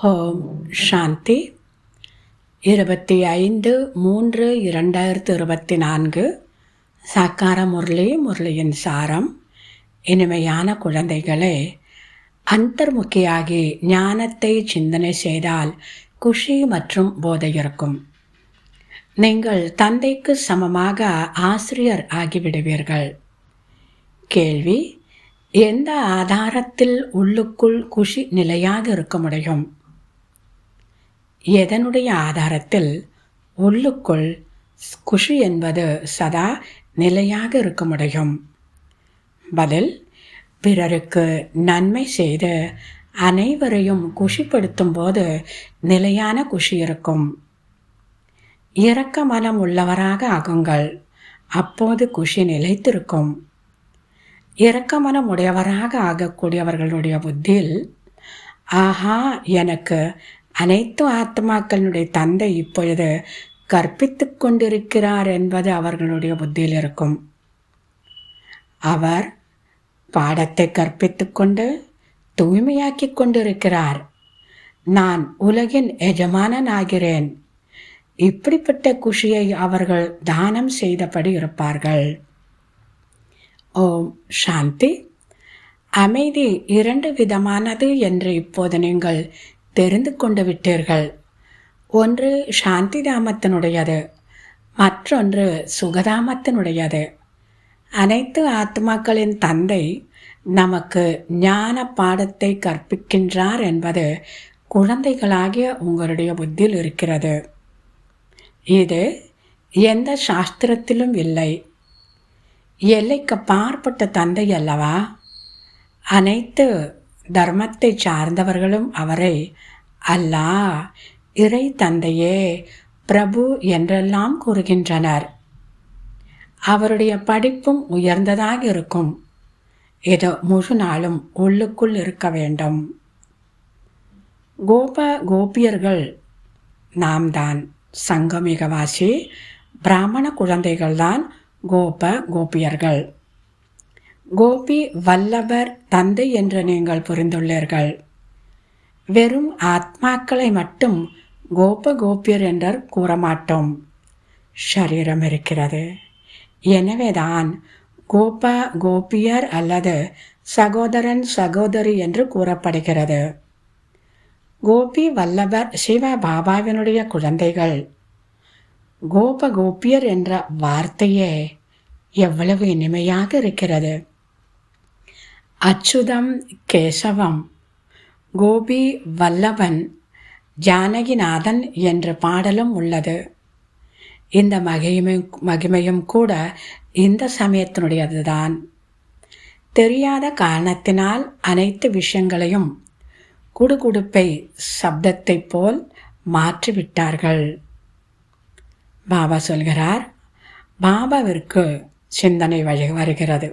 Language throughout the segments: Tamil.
ஓம் சாந்தி 25/3/2024 சாக்கார முரளியின் சாரம். இனிமையான குழந்தைகளே, அந்தர்முகியாகி ஞானத்தை சிந்தனை செய்தால் குஷி மற்றும் போதை இருக்கும். நீங்கள் தந்தைக்கு சமமாக ஆசிரியர் ஆகிவிடுவீர்கள். கேள்வி: எந்த ஆதாரத்தில் உள்ளுக்குள் குஷி நிலையாக இருக்க முடியும்? எதனுடைய ஆதாரத்தில் உள்ளுக்குள் குஷி என்பது சதா நிலையாக இருக்க முடியும்? பதில்: பிறருக்கு நன்மை செய்து அனைவரையும் குஷிப்படுத்தும் போது நிலையான குஷி இருக்கும். இரக்க மனம் உள்ளவராக ஆகுங்கள், அப்போது குஷி நிலைத்திருக்கும். இரக்க மனம் உடையவராக ஆகக்கூடியவர்களுடைய புத்தியில், ஆஹா, எனக்கு அனைத்து ஆத்மாக்களுடைய தந்தை இப்பொழுது கற்பித்து கொண்டிருக்கிறார் என்பது அவர்களுடைய புத்தியில் இருக்கும். அவர் பாடத்தை கற்பித்து கொண்டு தூய்மையாக்கி கொண்டிருக்கிறார். நான் உலகின் எஜமானன் ஆகிறேன். இப்படிப்பட்ட குஷியை அவர்கள் தானம் செய்தபடி இருப்பார்கள். ஓம் சாந்தி. அமைதி 2 விதமானது என்று இப்போது நீங்கள் தெரிந்து கொண்டு விட்டீர்கள். ஒன்று சாந்தி தாமத்தினுடையது, மற்றொன்று சுகதாமத்தினுடையது. அனைத்து ஆத்மாக்களின் தந்தை நமக்கு ஞான பாடத்தை கற்பிக்கின்றார் என்பது குழந்தைகளாகிய உங்களுடைய புத்தியில் இருக்கிறது. இது எந்த சாஸ்திரத்திலும் இல்லை. எல்லைக்கு அப்பாற்பட்ட தந்தை அல்லவா? அனைத்து தர்மத்தை சார்ந்தவர்களும் அவரை அல்லாஹ், இறை தந்தையே, பிரபு என்றெல்லாம் கூறுகின்றனர். அவருடைய படிப்பும் உயர்ந்ததாக இருக்கும். இது முழு நாளும் உள்ளுக்குள் இருக்க வேண்டும். கோபியர்கள் நாம் தான். சங்கமிகவாசி பிராமண குழந்தைகள்தான் கோபியர்கள். கோபி வல்லவர் தந்தை என்று நீங்கள் புரிந்துள்ளீர்கள். வெறும் ஆத்மாக்களை மட்டும் கோபியர் என்றார் கூறமாட்டோம். ஷரீரம் இருக்கிறது. எனவேதான் கோபியர் அல்லது சகோதரன் சகோதரி என்று கூறப்படுகிறது. கோபி வல்லவர் சிவ பாபாவினுடைய குழந்தைகள். கோபியர் என்ற வார்த்தையே எவ்வளவு இனிமையாக இருக்கிறது. அச்சுதம் கேசவம், கோபி வல்லவன், ஜானகிநாதன் என்ற பாடலும் உள்ளது. இந்த மகிமையும் கூட இந்த சமயத்தினுடையதுதான். தெரியாத காரணத்தினால் அனைத்து விஷயங்களையும் குடுகுடுப்பை சப்தத்தை போல் மாற்றிவிட்டார்கள். பாபா சொல்கிறார், பாபாவிற்கு சிந்தனை வருகிறது.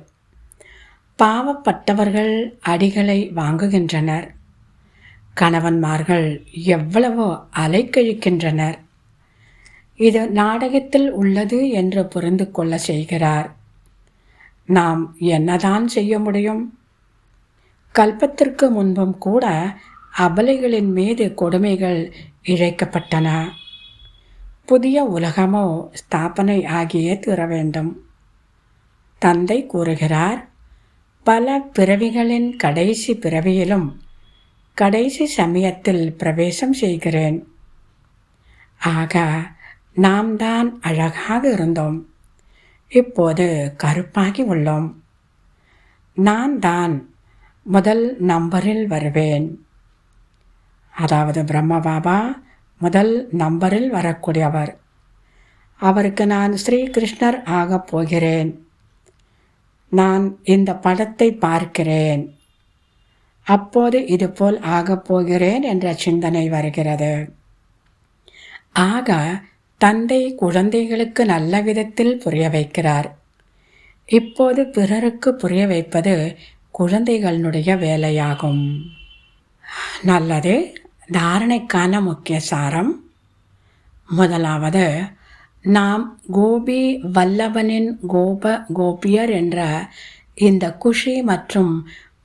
பாவப்பட்டவர்கள் அடிகளை வாங்குகின்றனர். கணவன்மார்கள் எவ்வளவோ அலைக்கழிக்கின்றனர். இது நாடகத்தில் உள்ளது என்று புரிந்து கொள்ள செய்கிறார். நாம் என்னதான் செய்ய முடியும்? கல்பத்திற்கு முன்பும் கூட அபலைகளின் மீது கொடுமைகள் இழைக்கப்பட்டன. புதிய உலகமோ ஸ்தாபனை ஆகியே தீர வேண்டும். தந்தை கூறுகிறார், பல பிறவிகளின் கடைசி பிறவியிலும் கடைசி சமயத்தில் பிரவேசம் செய்கிறேன். ஆக நாம் தான் அழகாக இருந்தோம், இப்போது கருப்பாகி உள்ளோம். நான் தான் முதல் நம்பரில் வருவேன். அதாவது பிரம்ம பாபா முதல் நம்பரில் வரக்கூடியவர். அவருக்கு நான் ஸ்ரீகிருஷ்ணர் ஆகப் போகிறேன். நான் இந்த படத்தை பார்க்கிறேன், அப்போது இதுபோல் ஆகப் போகிறேன் என்ற சிந்தனை வருகிறது. ஆக தந்தை குழந்தைகளுக்கு நல்ல விதத்தில் புரிய வைக்கிறார். இப்போது பிறருக்கு புரிய வைப்பது குழந்தைகளுடைய வேலையாகும். நல்லது. தாரணைக்கான முக்கிய சாரம். முதலாவது, நாம் கோபி வல்லபனின் கோபியர் என்ற இந்த குஷி மற்றும்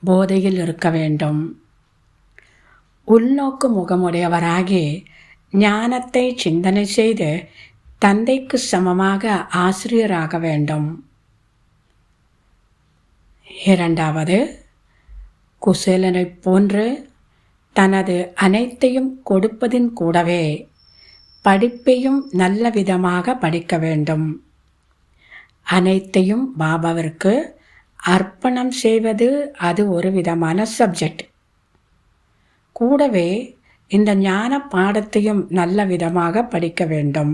போதையில் இருக்க வேண்டும். உள்நோக்கு முகமுடையவராகி ஞானத்தை சிந்தனை செய்து தந்தைக்கு சமமாக ஆசிரியராக வேண்டும். இரண்டாவது, குசேலனைப் போன்று தனது அனைத்தையும் கொடுப்பதின் கூடவே படிப்பையும் நல்ல விதமாக படிக்க வேண்டும். அனைத்தையும் பாபாவிற்கு அர்ப்பணம் செய்வது அது ஒரு விதமான சப்ஜெக்ட். கூடவே இந்த ஞான பாடத்தையும் நல்ல விதமாக படிக்க வேண்டும்.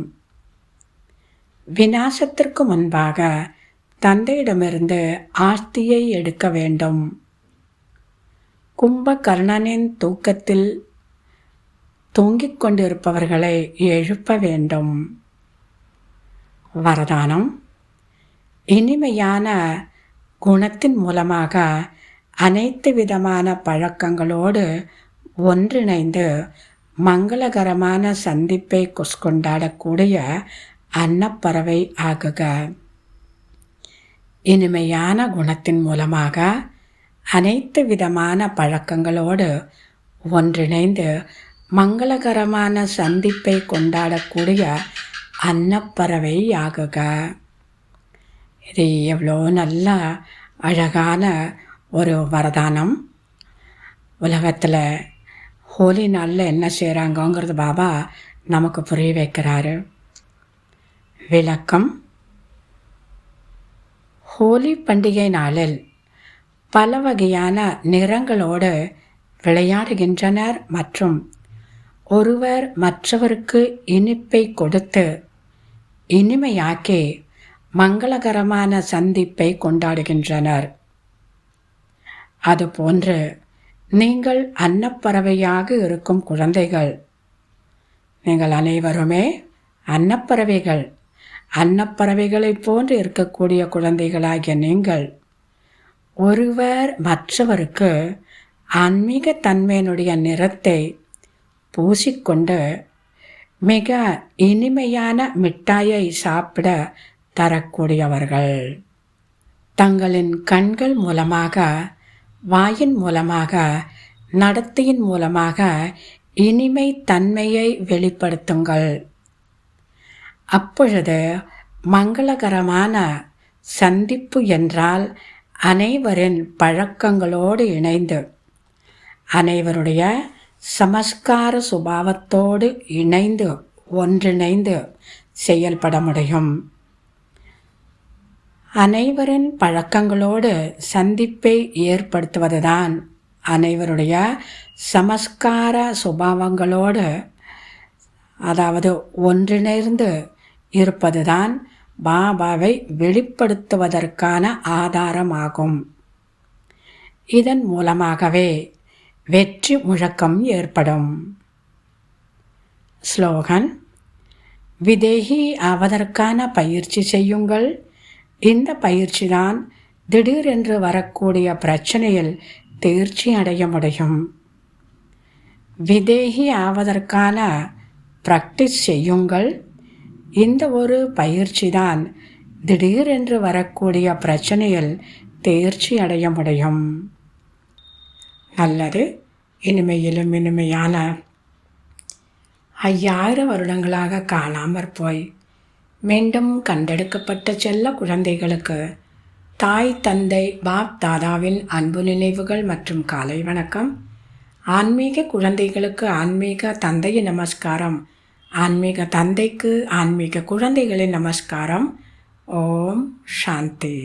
விநாசத்திற்கு முன்பாக தந்தையிடமிருந்து ஆஸ்தியை எடுக்க வேண்டும். கும்பகர்ணனின் தூக்கத்தில் தூங்கிக் கொண்டிருப்பவர்களை எழுப்ப வேண்டும். வரதானம்: இனிமையான குணத்தின் மூலமாக அனைத்து விதமான பழக்கங்களோடு ஒன்றிணைந்து மங்களகரமான சந்திப்பை கொண்டாடக்கூடிய அன்னப்பறவை ஆகுக. இனிமையான குணத்தின் மூலமாக அனைத்து விதமான பழக்கங்களோடு ஒன்றிணைந்து மங்களகரமான சந்திப்பை கொண்டாடக்கூடிய அன்னப்பறவை ஆகுக. இது எவ்வளோ நல்ல அழகான ஒரு வரதானம். உலகத்தில் ஹோலி நாளில் என்ன செய்கிறாங்கங்கிறது பாபா நமக்கு புரிய வைக்கிறாரு. விளக்கம்: ஹோலி பண்டிகை நாளில் பல வகையான நிறங்களோடு விளையாடுகின்றனர் மற்றும் ஒருவர் மற்றவருக்கு இனிப்பை கொடுத்து இனிமையாக்கி மங்களகரமான சந்திப்பை கொண்டாடுகின்றனர். அதுபோன்று நீங்கள் அன்னப்பறவையாக இருக்கும் குழந்தைகள், நீங்கள் அனைவருமே அன்னப்பறவைகள். அன்னப்பறவைகளைப் போன்று இருக்கக்கூடிய குழந்தைகளாகிய நீங்கள் ஒருவர் மற்றவருக்கு ஆன்மீக தன்மையினுடைய நிறத்தை பூசிக்கொண்டு மிக இனிமையான மிட்டாயை சாப்பிட தரக்கூடியவர்கள். தங்களின் கண்கள் மூலமாக, வாயின் மூலமாக, நடத்தையின் மூலமாக இனிமை தன்மையை வெளிப்படுத்துங்கள். அப்பொழுது மங்களகரமான சந்திப்பு என்றால் அனைவரின் பழக்கங்களோடு இணைந்து அனைவருடைய சமஸ்கார சுபாவத்தோடு இணைந்து ஒன்றிணைந்து செயல்பட முடியும். அனைவரின் பழக்கங்களோடு சந்திப்பை ஏற்படுத்துவதுதான் அனைவருடைய சமஸ்கார சுபாவங்களோடு, அதாவது ஒன்றிணைந்து இருப்பதுதான் பாபாவை வெளிப்படுத்துவதற்கான ஆதாரமாகும். இதன் மூலமாகவே வெற்றி முழக்கம் ஏற்படும். ஸ்லோகன்: விதேகி ஆவதற்கான பயிற்சி செய்யுங்கள். இந்த பயிற்சிதான் திடீரென்று வரக்கூடிய பிரச்சனையில் தேர்ச்சி அடைய முடியும். விதேகி ஆவதற்கான பிராக்டிஸ் செய்யுங்கள். இந்த ஒரு பயிற்சிதான் திடீரென்று வரக்கூடிய பிரச்சனையில் தேர்ச்சி அடைய முடியும். நல்லது. இனிமையிலும் இனிமையான 5000 வருடங்களாக காணாமற் போய் மீண்டும் கண்டெடுக்கப்பட்ட செல்ல குழந்தைகளுக்கு தாய் தந்தை பாப் தாதாவின் அன்பு நினைவுகள் மற்றும் காலை வணக்கம். ஆன்மீக குழந்தைகளுக்கு ஆன்மீக தந்தையின் நமஸ்காரம். ஆன்மீக தந்தைக்கு ஆன்மீக குழந்தைகளின் நமஸ்காரம். ஓம் சாந்தி.